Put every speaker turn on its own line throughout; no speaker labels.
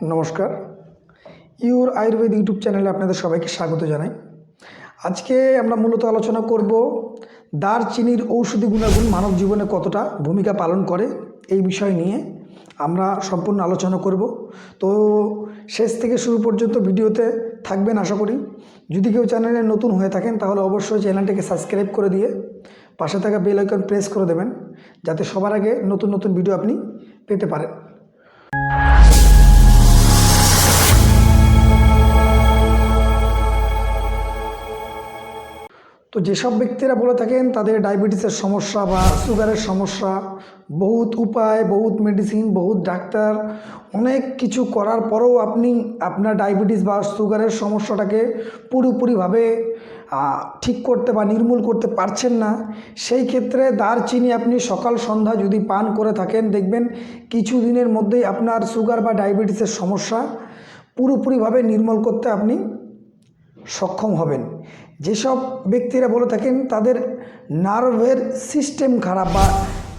নমস্কার, your Ayurveda YouTube চ্যানেলে আপনাদের সবাইকে স্বাগত জানাই। আজকে আমরা মূলত আলোচনা করব দারচিনির ঔষধি গুণাগুণ মানব জীবনে কতটা ভূমিকা পালন করে এই বিষয় নিয়ে আমরা সম্পূর্ণ আলোচনা করব। তো শেষ থেকে শুরু পর্যন্ত ভিডিওতে থাকবেন আশা করি। যদি কেউ চ্যানেলে নতুন হয়ে থাকেন তাহলে অবশ্যই চ্যানেলটিকে সাবস্ক্রাইব করে দিয়ে পাশে থাকা বেল আইকন প্রেস করে দেবেন, যাতে সবার আগে নতুন নতুন ভিডিও আপনি পেতে পারেন। তো যেসব ব্যক্তিরা বলে থাকেন তাদের ডায়াবেটিসের সমস্যা বা সুগারের সমস্যা, বহুত উপায়, বহুত মেডিসিন, বহুত ডাক্তার, অনেক কিছু করার পরেও আপনি আপনার ডায়াবেটিস বা সুগারের সমস্যাটাকে পুরোপুরিভাবে ঠিক করতে বা নির্মূল করতে পারছেন না, সেই ক্ষেত্রে দারচিনি আপনি সকাল সন্ধ্যা যদি পান করে থাকেন, দেখবেন কিছু দিনের মধ্যেই আপনার সুগার বা ডায়াবেটিসের সমস্যা পুরোপুরিভাবে নির্মূল করতে আপনি সক্ষম হবেন। যেসব ব্যক্তিরা বলে থাকেন তাদের নার্ভের সিস্টেম খারাপ বা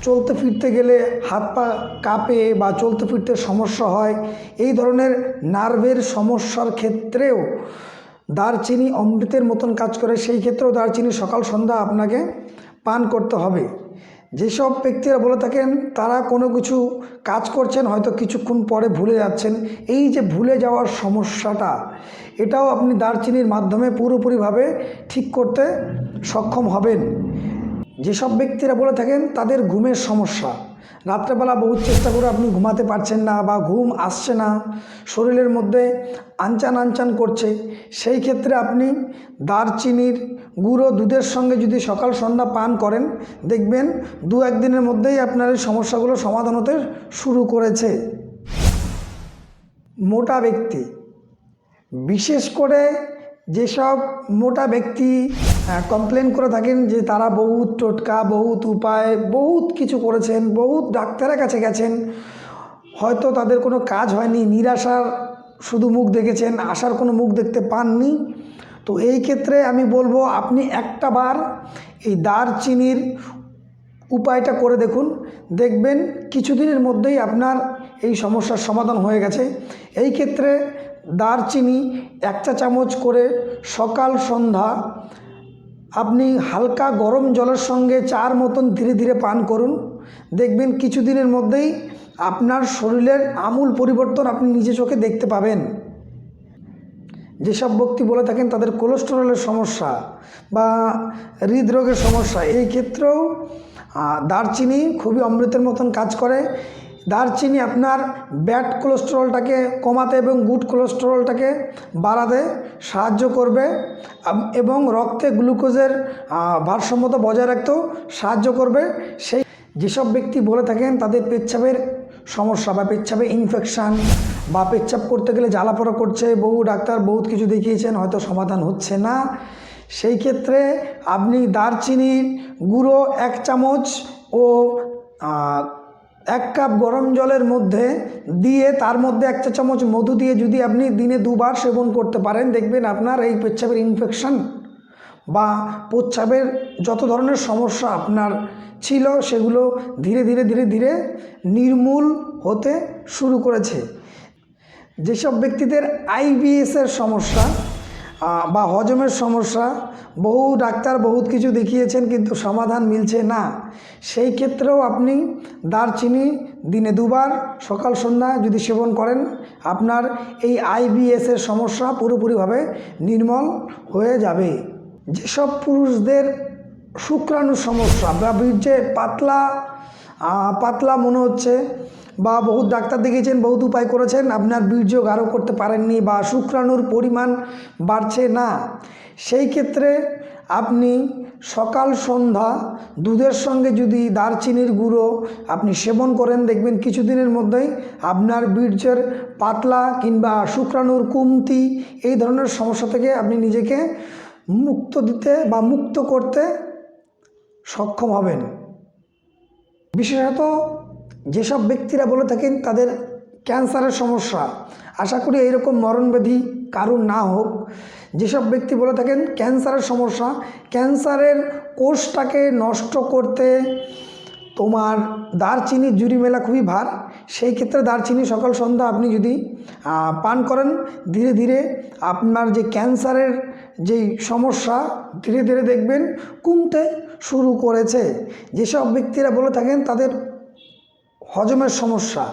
চলতে ফিরতে গেলে হাত পা কাঁপে বা চলতে ফিরতে সমস্যা হয়, এই ধরনের নার্ভের সমস্যার ক্ষেত্রেও দারচিনি অমৃতের মতন কাজ করে। সেই ক্ষেত্রেও দারচিনি সকাল সন্ধ্যা আপনাকে পান করতে হবে। যেসব ব্যক্তিরা বলে থাকেন তারা কোনো কিছু কাজ করছেন, হয়তো কিছুক্ষণ পরে ভুলে যাচ্ছেন, এই যে ভুলে যাওয়ার সমস্যাটা, এটাও আপনি দারচিনির মাধ্যমে পুরোপুরিভাবে ঠিক করতে সক্ষম হবেন। যেসব ব্যক্তিরা বলে থাকেন তাদের ঘুমের সমস্যা, রাত্রেবেলা বহুত চেষ্টা করে আপনি ঘুমাতে পারছেন না বা ঘুম আসছে না, শরীরের মধ্যে আনচান আনচান করছে, সেই ক্ষেত্রে আপনি দারচিনির গুঁড়ো দুধের সঙ্গে যদি সকাল সন্ধ্যা পান করেন, দেখবেন দু একদিনের মধ্যেই আপনার এই সমস্যাগুলো সমাধান হতে শুরু করেছে। মোটা ব্যক্তি, বিশেষ করে যেসব মোটা ব্যক্তি কমপ্লেন করে থাকেন যে তারা বহুত টোটকা, বহুত উপায়, বহুত কিছু করেছেন, বহুত ডাক্তারের কাছে গেছেন, হয়তো তাদের কোনো কাজ হয়নি, নিরাশার শুধু মুখ দেখেছেন, আশার কোনো মুখ দেখতে পাননি, তো এই ক্ষেত্রে আমি বলবো আপনি একটা বার এই দারচিনির উপায়টা করে দেখুন, দেখবেন কিছুদিনের মধ্যেই আপনার এই সমস্যার সমাধান হয়ে গেছে। এই ক্ষেত্রে দারচিনি 1 চা চামচ করে সকাল সন্ধ্যা আপনি হালকা গরম জলের সঙ্গে চার মতন ধীরে ধীরে পান করুন, দেখবেন কিছুদিনের মধ্যেই আপনার শরীরের আমূল পরিবর্তন আপনি নিজে চোখে দেখতে পাবেন। যেসব ব্যক্তি বলে থাকেন তাদের কোলেস্টেরলের সমস্যা বা হৃদরোগের সমস্যা, এই ক্ষেত্রেও দারচিনি খুবই অমৃতের মতন কাজ করে। দারচিনি আপনার ব্যাড কোলেস্টেরলটাকে কমাতে এবং গুড কোলেস্টেরলটাকে বাড়াতে সাহায্য করবে এবং রক্তে গ্লুকোজের ভারসাম্যতা বজায় রাখতেও সাহায্য করবে। সেই যেসব ব্যক্তি বলে থাকেন তাদের পেচ্ছাপের সমস্যা বা পেচ্ছাপে ইনফেকশান বা পেচ্ছাপ করতে গেলে জ্বালাপোড়া করছে, বহু ডাক্তার বহুত কিছু দেখিয়েছেন, হয়তো সমাধান হচ্ছে না, সেই ক্ষেত্রে আপনি দারচিনির গুঁড়ো 1 চামচ ও 1 কাপ গরম জলের মধ্যে দিয়ে তার মধ্যে 1 চা চামচ মধু দিয়ে যদি আপনি দিনে 2 বার সেবন করতে পারেন, দেখবেন আপনার এই পেচ্ছাপের ইনফেকশান বা প্রস্রাবের যত ধরনের সমস্যা আপনার ছিল সেগুলো ধীরে ধীরে ধীরে ধীরে নির্মূল হতে শুরু করেছে। যেসব ব্যক্তিদের আইবিএসের সমস্যা বা হজমের সমস্যা, বহু ডাক্তার বহুত কিছু দেখিয়েছেন কিন্তু সমাধান মিলছে না, সেই ক্ষেত্রেও আপনি দারচিনি দিনে 2 বার সকাল সন্ধ্যা যদি সেবন করেন, আপনার এই আইবিএসের সমস্যা পুরোপুরিভাবে নির্মূল হয়ে যাবে। যেসব পুরুষদের শুক্রাণুর সমস্যা বা বীর্যে পাতলা পাতলা মনে হচ্ছে বা বহুত ডাক্তার দেখিয়েছেন, বহুত উপায় করেছেন, আপনার বীর্য গাঢ় করতে পারেননি বা শুক্রাণুর পরিমাণ বাড়ছে না, সেই ক্ষেত্রে আপনি সকাল সন্ধ্যা দুধের সঙ্গে যদি দারচিনির গুঁড়ো আপনি সেবন করেন, দেখবেন কিছুদিনের মধ্যেই আপনার বীর্যের পাতলা কিংবা শুক্রাণুর কমতি এই ধরনের সমস্যা থেকে আপনি নিজেকে মুক্ত দিতে বা মুক্ত করতে সক্ষম হবেন। বিশেষত যেসব ব্যক্তিরা বলে থাকেন তাদের ক্যান্সারের সমস্যা, আশা করি এইরকম মরণব্যাধি কারুর না হোক। যেসব ব্যক্তি বলে থাকেন ক্যান্সারের সমস্যা, ক্যান্সারের কোষটাকে নষ্ট করতে তোমার দারচিনির জুড়ি মেলা খুবই ভার, সেই ক্ষেত্রে দারচিনি সকাল সন্ধ্যা আপনি যদি পান করেন, ধীরে ধীরে আপনার যে ক্যান্সারের যেই সমস্যা ধীরে ধীরে দেখবেন কমতে শুরু করেছে। যেসব ব্যক্তিরা বলে থাকেন তাদের হজমের সমস্যা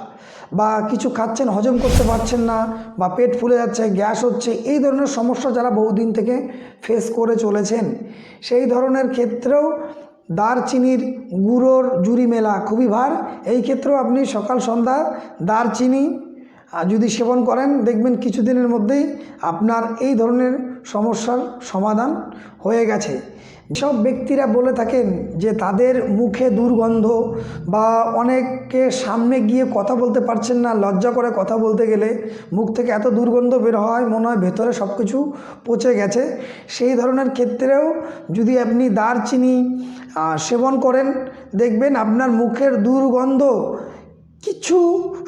বা কিছু খাচ্ছেন হজম করতে পারছেন না বা পেট ফুলে যাচ্ছে, গ্যাস হচ্ছে, এই ধরনের সমস্যা যারা বহুদিন থেকে ফেস করে চলেছেন, সেই ধরনের ক্ষেত্রেও দারচিনির গুঁড়োর জুড়ি মেলা খুবই ভার। এই ক্ষেত্রেও আপনি সকাল সন্ধ্যা দারচিনি যদি সেবন করেন, দেখবেন কিছুদিনের মধ্যেই আপনার এই ধরনের সমস্যার সমাধান হয়ে গেছে। সব ব্যক্তিরা বলে থাকেন যে তাদের মুখে দুর্গন্ধ বা অনেকে সামনে গিয়ে কথা বলতে পারছেন না, লজ্জা করে কথা বলতে গেলে মুখ থেকে এত দুর্গন্ধ বের হয় মনে হয় ভেতরে সব কিছু পচে গেছে। সেই ধরনের ক্ষেত্রেও যদি আপনি দারচিনি সেবন করেন, দেখবেন আপনার মুখের দুর্গন্ধ কিছু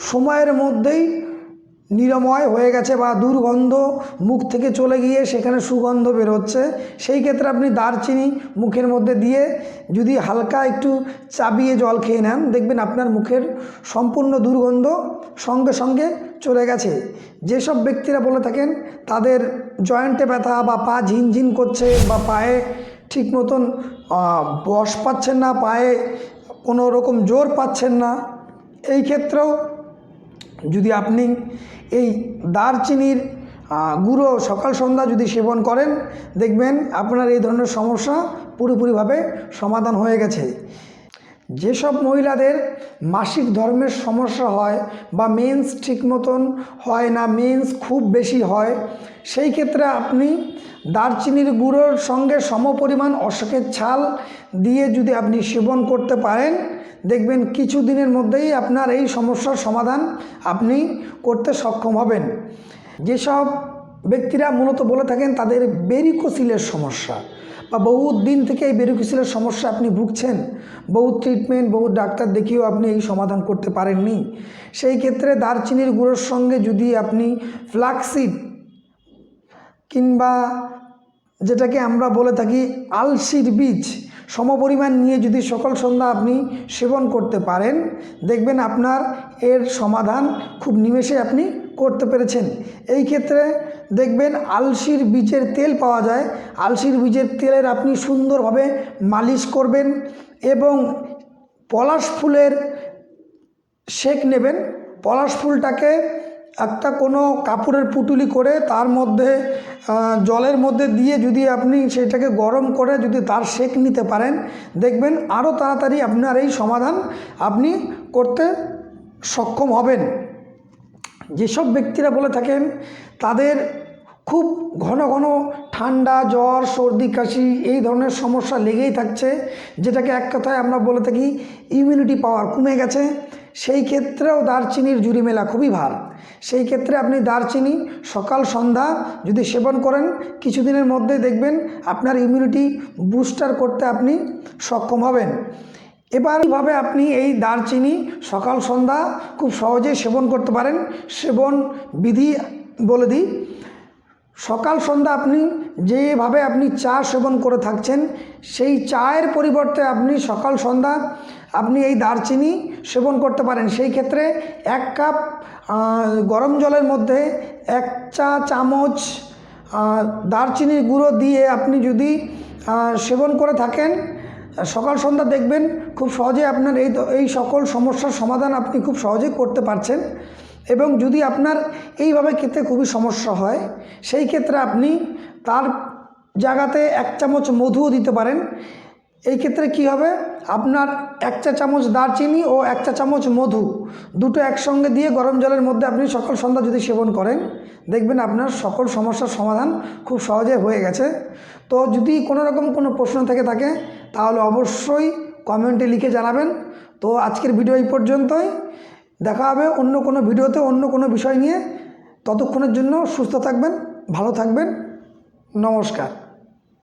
সময়ের মধ্যেই নিরাময় হয়ে গেছে বা দুর্গন্ধ মুখ থেকে চলে গিয়ে সেখানে সুগন্ধ বেরোচ্ছে। সেই ক্ষেত্রে আপনি দারচিনি মুখের মধ্যে দিয়ে যদি হালকা একটু চাবিয়ে জল খেয়ে নেন, দেখবেন আপনার মুখের সম্পূর্ণ দুর্গন্ধ সঙ্গে সঙ্গে চলে গেছে। যেসব ব্যক্তিরা বলে থাকেন তাদের জয়েন্টে ব্যথা বা পা ঝিনঝিন করছে বা পায়ে ঠিক মতন বস পাচ্ছেন না, পায়ে কোনো রকম জোর পাচ্ছেন না, এই ক্ষেত্রেও যদি আপনি এই দারচিনির গুঁড়ো সকাল সন্ধ্যা যদি সেবন করেন, দেখবেন আপনার এই ধরনের সমস্যা পুরোপুরিভাবে সমাধান হয়ে গেছে। যেসব মহিলাদের মাসিক ধর্মের সমস্যা হয় বা মেন্স ঠিক মতন হয় না, মেন্স খুব বেশি হয়, সেই ক্ষেত্রে আপনি দারচিনির গুঁড়োর সঙ্গে সমপরিমাণ অশোকের ছাল দিয়ে যদি আপনি সেবন করতে পারেন, দেখবেন কিছু দিনের মধ্যেই আপনার এই সমস্যার সমাধান আপনি করতে সক্ষম হবেন। যেসব ব্যক্তিরা মূলত বলে থাকেন তাদের ভেরিকোসিলের সমস্যা বা বহুত দিন থেকে এই ভেরিকোসিলের সমস্যা আপনি ভুগছেন, বহুত ট্রিটমেন্ট বহুত ডাক্তার দেখিয়েও আপনি এই সমাধান করতে পারেননি, সেই ক্ষেত্রে দারচিনির গুঁড়োর সঙ্গে যদি আপনি ফ্লাক্সিড কিংবা যেটাকে আমরা বলে থাকি আলসির বীজ সমপরিমাণ নিয়ে যদি সকাল সন্ধ্যা আপনি সেবন করতে পারেন, দেখবেন আপনার এর সমাধান খুব নিমেষে আপনি করতে পেরেছেন। এই ক্ষেত্রে দেখবেন আলসির বীজের তেল পাওয়া যায়, আলসির বীজের তেলের আপনি সুন্দরভাবে মালিশ করবেন এবং পলাশ ফুলের সেক নেবেন। পলাশ ফুলটাকে একটা কোনো কাপড়ের পুটুলি করে তার মধ্যে জলের মধ্যে দিয়ে যদি আপনি সেটাকে গরম করে যদি তার সেক নিতে পারেন, দেখবেন আরও তাড়াতাড়ি আপনার এই সমাধান আপনি করতে সক্ষম হবেন। যেসব ব্যক্তিরা বলে থাকেন তাদের খুব ঘন ঘন ঠান্ডা জ্বর সর্দি কাশি এই ধরনের সমস্যা লেগেই থাকছে, যেটাকে এক কথায় আমরা বলে থাকি ইমিউনিটি পাওয়ার কমে গেছে, সেই ক্ষেত্রেও দারচিনির জুড়ি মেলা খুবই ভার। সেই ক্ষেত্রে আপনি দারচিনি সকাল সন্ধ্যা যদি সেবন করেন, কিছুদিনের মধ্যে দেখবেন আপনার ইমিউনিটি বুস্টার করতে আপনি সক্ষম হবেন। এবার এইভাবে আপনি এই দারচিনি সকাল সন্ধ্যা খুব সহজেই সেবন করতে পারেন। সেবন বিধি বলে দিই, সকাল সন্ধ্যা আপনি যেভাবে আপনি চা সেবন করে থাকছেন, সেই চায়ের পরিবর্তে আপনি সকাল সন্ধ্যা আপনি এই দারচিনি সেবন করতে পারেন। সেই ক্ষেত্রে 1 কাপ গরম জলের মধ্যে 1 চা চামচ দারচিনির গুঁড়ো দিয়ে আপনি যদি সেবন করে থাকেন সকাল সন্ধ্যা, দেখবেন খুব সহজে আপনার এই সকল সমস্যার সমাধান আপনি খুব সহজে করতে পারছেন। এবং যদি আপনার এইভাবে খেতে খুবই সমস্যা হয়, সেই ক্ষেত্রে আপনি তার জায়গাতে 1 চামচ মধুও দিতে পারেন। এই ক্ষেত্রে কি হবে, আপনার 1 চা চামচ দারচিনি ও 1 চা চামচ মধু দুটো একসঙ্গে দিয়ে গরম জলের মধ্যে আপনি সকাল সন্ধ্যা যদি সেবন করেন, দেখবেন আপনার সকল সমস্যার সমাধান খুব সহজে হয়ে গেছে। তো যদি কোনো রকম কোনো প্রশ্ন থেকে থাকে তাহলে অবশ্যই কমেন্টে লিখে জানাবেন। তো আজকের ভিডিও এই পর্যন্তই, দেখা হবে অন্য কোনো ভিডিওতে অন্য কোনো বিষয় নিয়ে। ততক্ষণের জন্য সুস্থ থাকবেন, ভালো থাকবেন, নমস্কার।